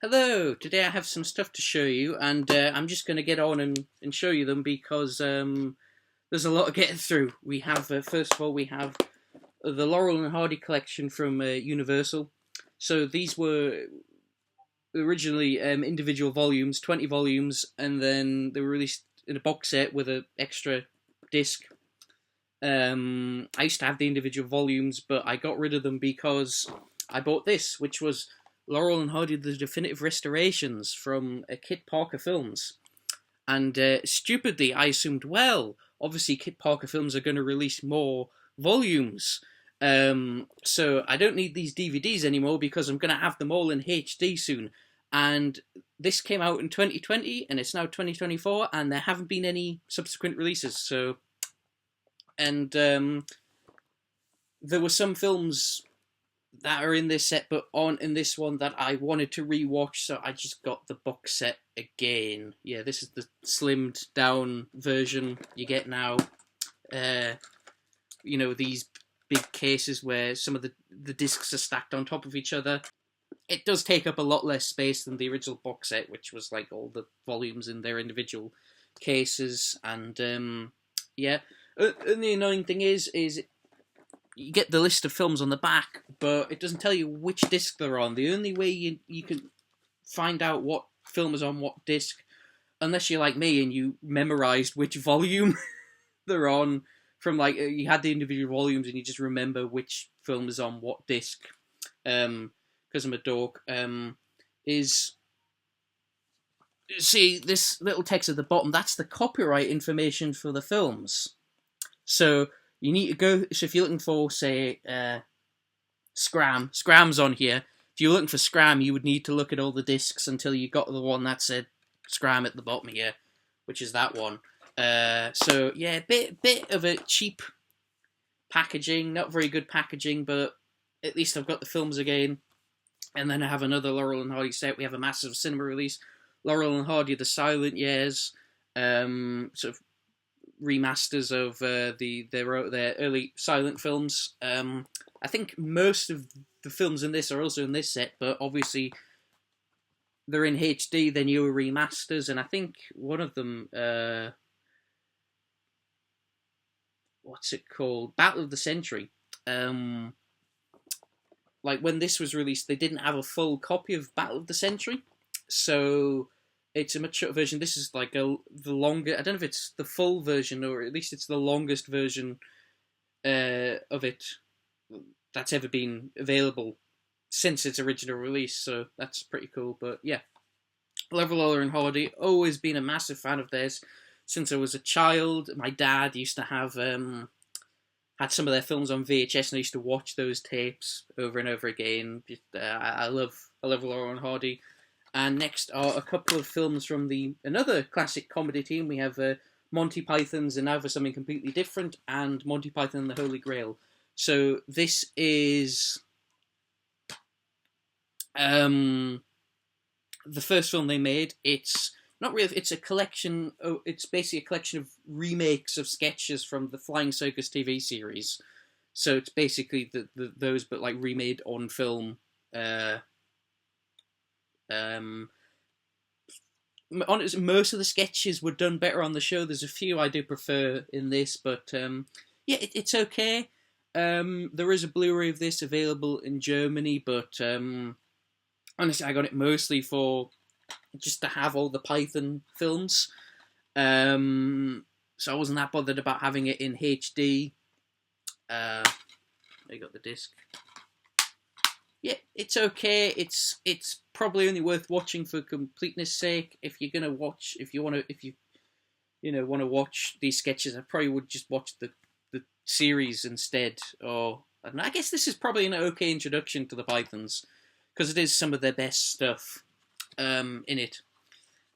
Hello, today I have some stuff to show you, and I'm just going to get on and show you them because there's a lot to get through. We have, first of all, we have the Laurel and Hardy collection from Universal. So these were originally individual volumes, 20 volumes, and then they were released in a box set with an extra disc. I used to have the individual volumes, but I got rid of them because I bought this, which was Laurel and Hardy: The Definitive Restorations from Kit Parker Films. And stupidly, I assumed, well, obviously Kit Parker Films are going to release more volumes. So I don't need these DVDs anymore because I'm going to have them all in HD soon. And this came out in 2020, and it's now 2024, and there haven't been any subsequent releases. So, and there were some films that are in this set but aren't in this one that I wanted to rewatch, so I just got the box set again. Yeah, this is the slimmed down version you get now. These big cases where some of the discs are stacked on top of each other. It does take up a lot less space than the original box set, which was like all the volumes in their individual cases. And and the annoying thing is you get the list of films on the back, but it doesn't tell you which disc they're on. The only way you can find out what film is on what disc, unless you're like me and you memorized which volume they're on from, like, you had the individual volumes and you just remember which film is on what disc, because I'm a dork, is... See, this little text at the bottom, that's the copyright information for the films. So you need to go, so if you're looking for, say, Scram's on here. If you're looking for Scram, you would need to look at all the discs until you got the one that said Scram at the bottom here, which is that one. So yeah, bit of a cheap packaging, not very good packaging, but at least I've got the films again. And then I have another Laurel and Hardy set. We have a massive cinema release, Laurel and Hardy: The Silent Years, sort of remasters of their early silent films. I think most of the films in this are also in this set, but obviously they're in HD. They're newer remasters, and I think one of them, what's it called? Battle of the Century. Like when this was released, they didn't have a full copy of Battle of the Century, so it's a much shorter version. This is like the longer. I don't know if it's the full version or at least it's the longest version of it that's ever been available since its original release. So that's pretty cool. But yeah, Laurel and Hardy, always been a massive fan of theirs since I was a child. My dad used to have had some of their films on VHS, and I used to watch those tapes over and over again. I love Laurel and Hardy. And next are a couple of films from another classic comedy team. We have Monty Python's And Now for Something Completely Different and Monty Python and the Holy Grail. So this is the first film they made. It's not really. It's a collection. It's basically a collection of remakes of sketches from the Flying Circus TV series. So it's basically those, but like remade on film. Most of the sketches were done better on the show. There's a few I do prefer in this, but yeah, it's okay. There is a Blu Ray of this available in Germany, but honestly, I got it mostly for just to have all the Python films. So I wasn't that bothered about having it in HD. I got the disc. Yeah, it's okay. It's probably only worth watching for completeness' sake. If you're gonna watch, if you want to watch these sketches, I probably would just watch the series instead. Or I don't know. I guess this is probably an okay introduction to the Pythons because it is some of their best stuff in it.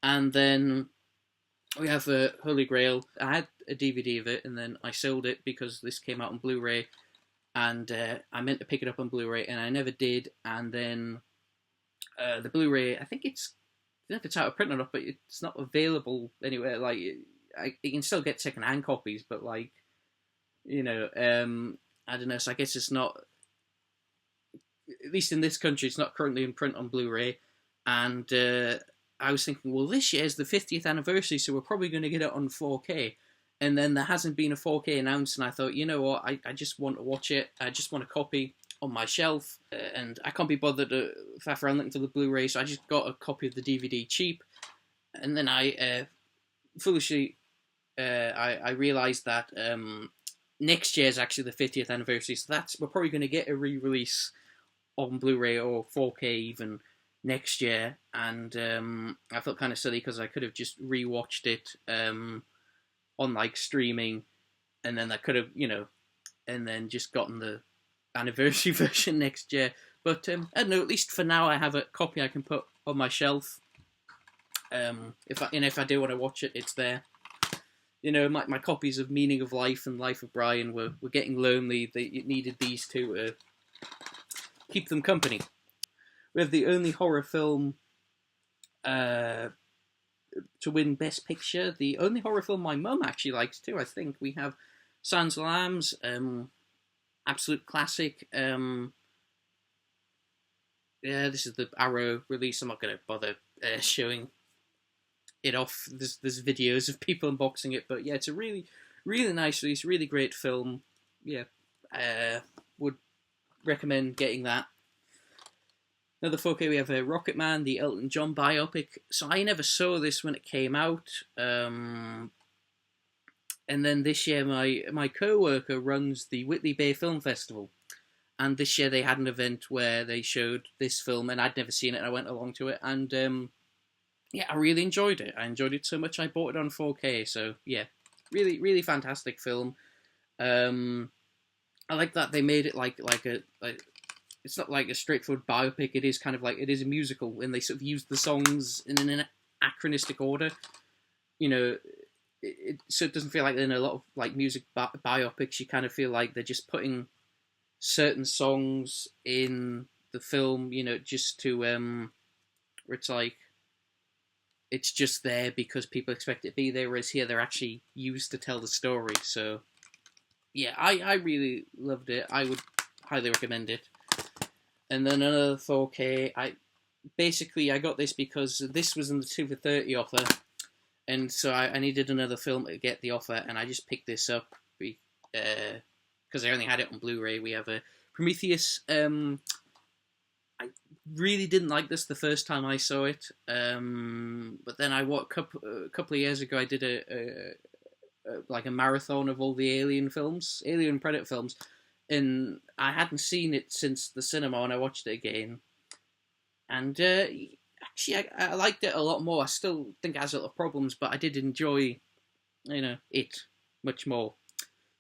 And then we have Holy Grail. I had a DVD of it, and then I sold it because this came out on Blu Ray. And I meant to pick it up on Blu Ray, and I never did. And then the Blu Ray, I don't know if it's out of print or not, but it's not available anywhere. Like, you can still get second-hand copies, but like, I don't know. So I guess it's not, at least in this country, it's not currently in print on Blu Ray. and I was thinking, well, this year is the 50th anniversary, so we're probably going to get it on 4K. And then there hasn't been a 4K announced, and I thought, you know what, I just want to watch it. I just want a copy on my shelf, and I can't be bothered to faff around looking for the Blu Ray, so I just got a copy of the DVD cheap. And then I foolishly, I realised that next year is actually the 50th anniversary, so we're probably going to get a re-release on Blu Ray or 4K even next year. And I felt kind of silly because I could have just rewatched it on like streaming, and then I could have, and then just gotten the anniversary version next year. But I don't know. At least for now, I have a copy I can put on my shelf. If I do want to watch it, it's there. My copies of Meaning of Life and Life of Brian were getting lonely. It needed these two to keep them company. We have the only horror film to win Best Picture. The only horror film my mum actually likes too, I think. We have Silence of the Lambs, absolute classic. Yeah, this is the Arrow release. I'm not going to bother showing it off. There's videos of people unboxing it, but yeah, it's a really, really nice release, really great film. Yeah, would recommend getting that. Another 4K, we have Rocket Man, the Elton John biopic. So I never saw this when it came out. And then this year, my co-worker runs the Whitley Bay Film Festival. And this year they had an event where they showed this film, and I'd never seen it, and I went along to it. And yeah, I really enjoyed it. I enjoyed it so much I bought it on 4K. So yeah, really, really fantastic film. I like that they made it like it's not like a straightforward biopic. It is kind of like, it is a musical, and they sort of use the songs in an anachronistic order. So it doesn't feel like in a lot of like music biopics, you kind of feel like they're just putting certain songs in the film, just to where it's like it's just there because people expect it to be there, whereas here they're actually used to tell the story. So yeah, I really loved it. I would highly recommend it. And then another 4K. I got this because this was in the 2 for 30 offer, and so I needed another film to get the offer, and I just picked this up because I only had it on Blu-ray. We have a Prometheus. I really didn't like this the first time I saw it, but then a couple of years ago I did a marathon of all the Alien Predator films. And I hadn't seen it since the cinema, and I watched it again. And actually, I liked it a lot more. I still think it has a lot of problems, but I did enjoy, it much more.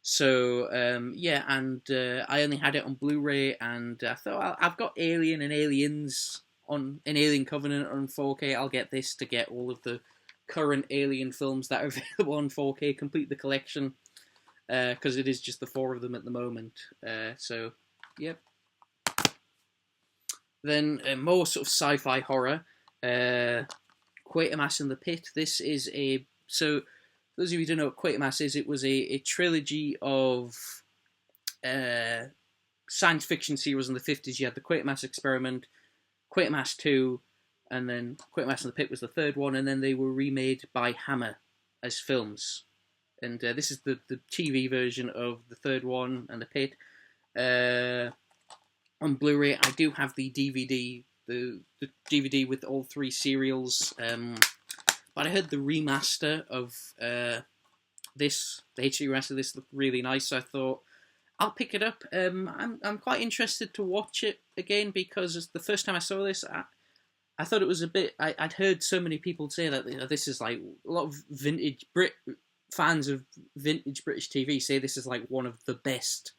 So, yeah, and I only had it on Blu-ray, and I thought, I've got Alien and Aliens an Alien Covenant on 4K. I'll get this to get all of the current Alien films that are available on 4K, complete the collection. Because it is just the 4 of them at the moment. So, yep. Then more sort of sci-fi horror. Quatermass in the Pit. This is so those of you who don't know what Quatermass is, it was a trilogy of science fiction series in the 50s. You had the Quatermass Experiment, Quatermass 2, and then Quatermass in the Pit was the third one, and then they were remade by Hammer as films. And this is the TV version of the third one and the Pit. On Blu-ray, I do have the DVD, the DVD with all 3 serials. But I heard the remaster of this, the HD remaster of this looked really nice. So I thought I'll pick it up. I'm quite interested to watch it again because the first time I saw this, I thought it was a bit. I'd heard so many people say that this is like a lot of vintage fans of vintage British TV say this is like one of the best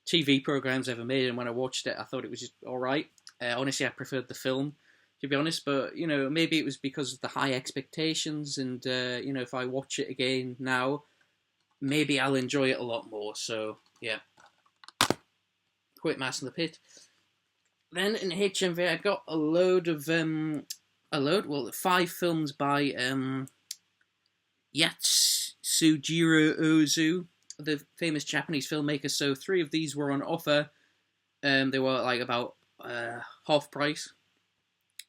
TV programs ever made, and when I watched it, I thought it was just all right. Honestly, I preferred the film, to be honest, but maybe it was because of the high expectations, and if I watch it again now, maybe I'll enjoy it a lot more. So yeah, Quatermass in the Pit. Then in HMV, I got a load, 5 films by Yatsujiro Ozu, the famous Japanese filmmaker. So 3 of these were on offer. They were like about half price.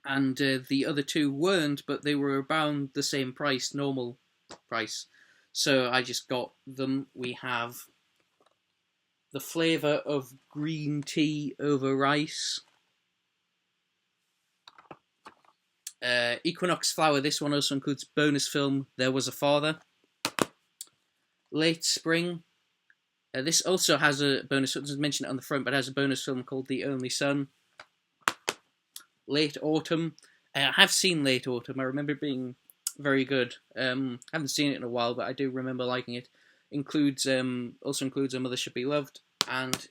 and the other two weren't, but they were around the same price, normal price. So I just got them. We have the flavour of green tea over rice. Equinox Flower, this one also includes bonus film, There Was a Father. Late Spring, this also has a bonus, it doesn't mention it on the front, but has a bonus film called The Only Son. Late Autumn, I have seen Late Autumn, I remember it being very good. Haven't seen it in a while, but I do remember liking it. Also includes A Mother Should Be Loved, and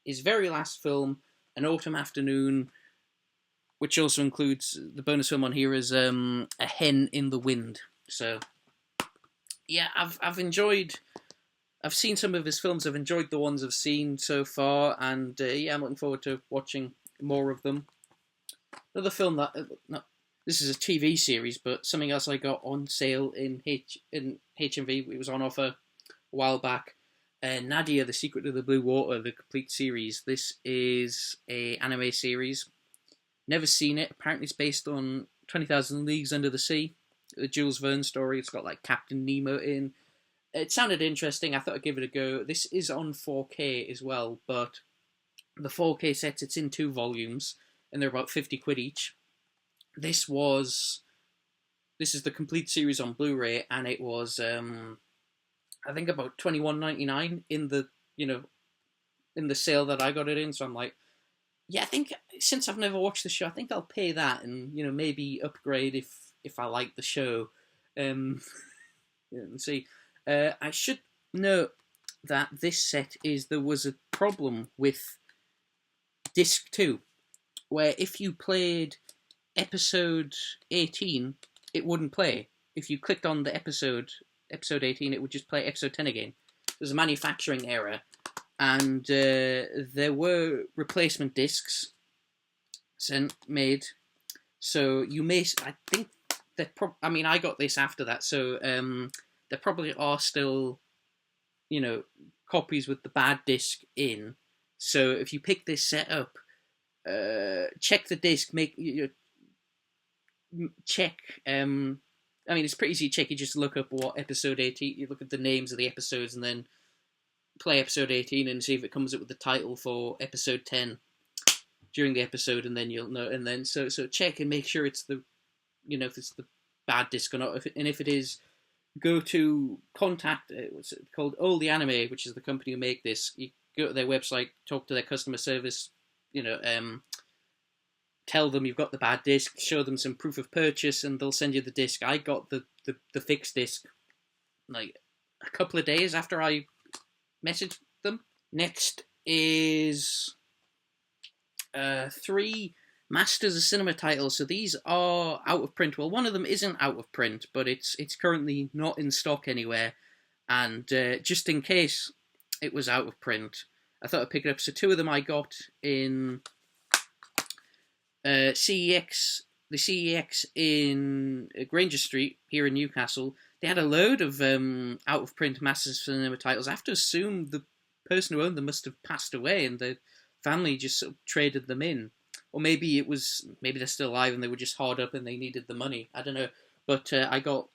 his very last film, An Autumn Afternoon, which also includes, the bonus film on here is A Hen in the Wind. So, yeah, I've seen some of his films, I've enjoyed the ones I've seen so far, and yeah, I'm looking forward to watching more of them. Another film that, this is a TV series, but something else I got on sale in HMV, it was on offer a while back. Nadia, The Secret of the Blue Water, the complete series. This is a anime series. Never seen it. Apparently it's based on 20,000 Leagues Under the Sea, the Jules Verne story. It's got like Captain Nemo in. It sounded interesting. I thought I'd give it a go. This is on 4K as well, but the 4K sets, it's in 2 volumes, and they're about 50 quid each. This is the complete series on Blu Ray, and it was I think about $21.99 in the in the sale that I got it in. So I'm like, yeah, I think since I've never watched the show, I think I'll pay that and maybe upgrade if I like the show. Let's see. I should note that this set there was a problem with disc 2, where if you played episode 18, it wouldn't play. If you clicked on the episode 18, it would just play episode 10 again. There's a manufacturing error, and there were replacement discs made. So you may, I think that I got this after that, so there probably are still, copies with the bad disc in. So if you pick this set up, check the disc, check. It's pretty easy to check. You just look up what episode 18. You look at the names of the episodes and then play episode 18 and see if it comes up with the title for episode 10 during the episode, and then you'll know. And then so check and make sure it's the, if it's the bad disc or not. If it is, go to contact. What's it called? All the Anime, which is the company who make this. You go to their website, talk to their customer service. Tell them you've got the bad disc, show them some proof of purchase, and they'll send you the disc. I got the fixed disc like a couple of days after I messaged them. Next is 3 Masters of Cinema titles. So these are out of print. Well, one of them isn't out of print, but it's currently not in stock anywhere. And just in case it was out of print, I thought I'd pick it up. So 2 of them I got in CEX, the CEX in Granger Street here in Newcastle. They had a load of out of print Masters of Cinema titles. I have to assume the person who owned them must have passed away and the family just sort of traded them in. Or maybe they're still alive and they were just hard up and they needed the money. I don't know. But I got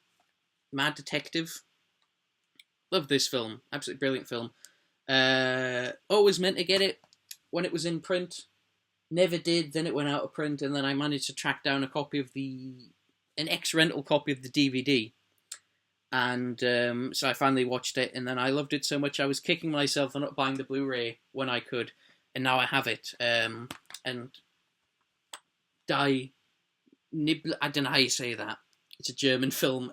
Mad Detective. Love this film. Absolutely brilliant film. Always meant to get it when it was in print. Never did, then it went out of print, and then I managed to track down a copy of an ex-rental copy of the DVD. And so I finally watched it, and then I loved it so much I was kicking myself for not buying the Blu Ray when I could, and now I have it. And Die Nibble, I don't know how you say that. It's a German film.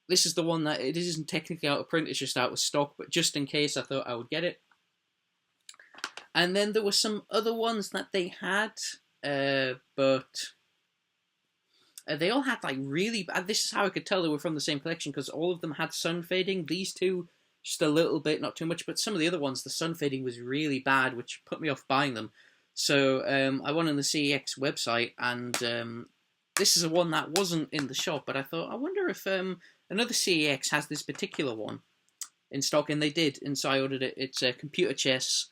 This is the one that it isn't technically out of print, it's just out of stock, but just in case I thought I would get it. And then there were some other ones that they had, but they all had like really bad. This is how I could tell they were from the same collection, because all of them had sun fading. These 2, just a little bit, not too much, but some of the other ones, the sun fading was really bad, which put me off buying them. So I went on the CEX website, and this is a one that wasn't in the shop, but I thought, I wonder if another CEX has this particular one in stock, and they did, and so I ordered it. It's Computer Chess.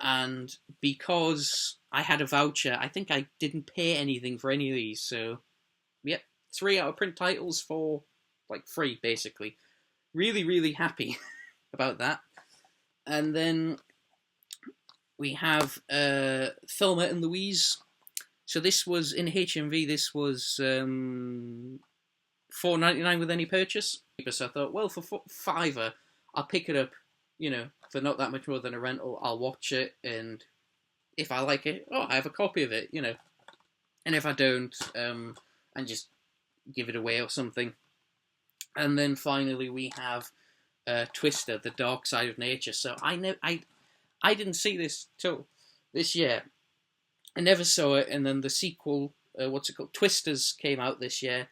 And because I had a voucher. I think I didn't pay anything for any of these, so yep, 3 out of print titles for like free, basically. Really, really happy about that. And then we have Thelma and Louise. So this was in HMV. This was $4.99 with any purchase. So I thought, well, for £5, I'll pick it up. You know, for not that much more than a rental. I'll watch it, and if I like it, oh, I have a copy of it. You know, and if I don't, and just give it away or something. And then finally we have Twister, The Dark Side of Nature. So I didn't see this till this year. I never saw it, and then the sequel, Twisters, came out this year,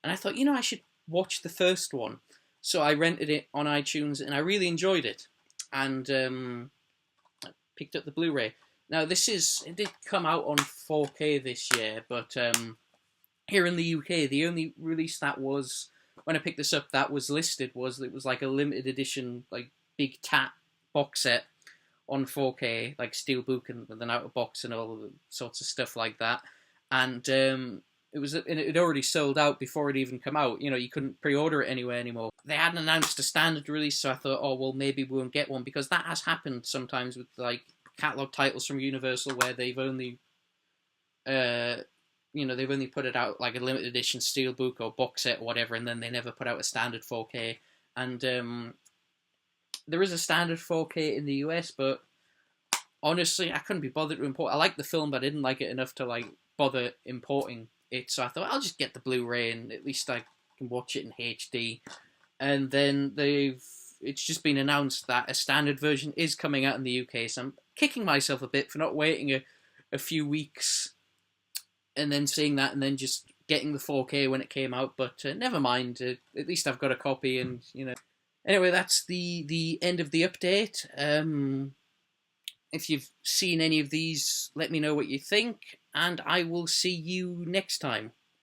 and I thought, you know, I should watch the first one. So I rented it on iTunes, and I really enjoyed it, and I picked up the Blu Ray. Now it did come out on 4K this year, but here in the UK, the only release that was, when I picked this up, that was listed was like a limited edition, like big tat box set on 4K, like steelbook and with an outer box and all sorts of stuff like that. And it had already sold out before it even come out. You know, you couldn't pre-order it anywhere anymore. They hadn't announced a standard release, so I thought, oh well, maybe we won't get one, because that has happened sometimes with like catalog titles from Universal where they've only they've only put it out like a limited edition steelbook or box set or whatever, and then they never put out a standard 4K. And there is a standard 4K in the US, but honestly, I couldn't be bothered to import. I liked the film, but I didn't like it enough to like bother importing it. So I thought, I'll just get the Blu-ray, and at least I can watch it in HD. And then it's just been announced that a standard version is coming out in the UK. So I'm kicking myself a bit for not waiting a few weeks and then seeing that, and then just getting the 4K when it came out. But never mind. At least I've got a copy, and you know. Anyway, that's the end of the update. If you've seen any of these, let me know what you think, and I will see you next time.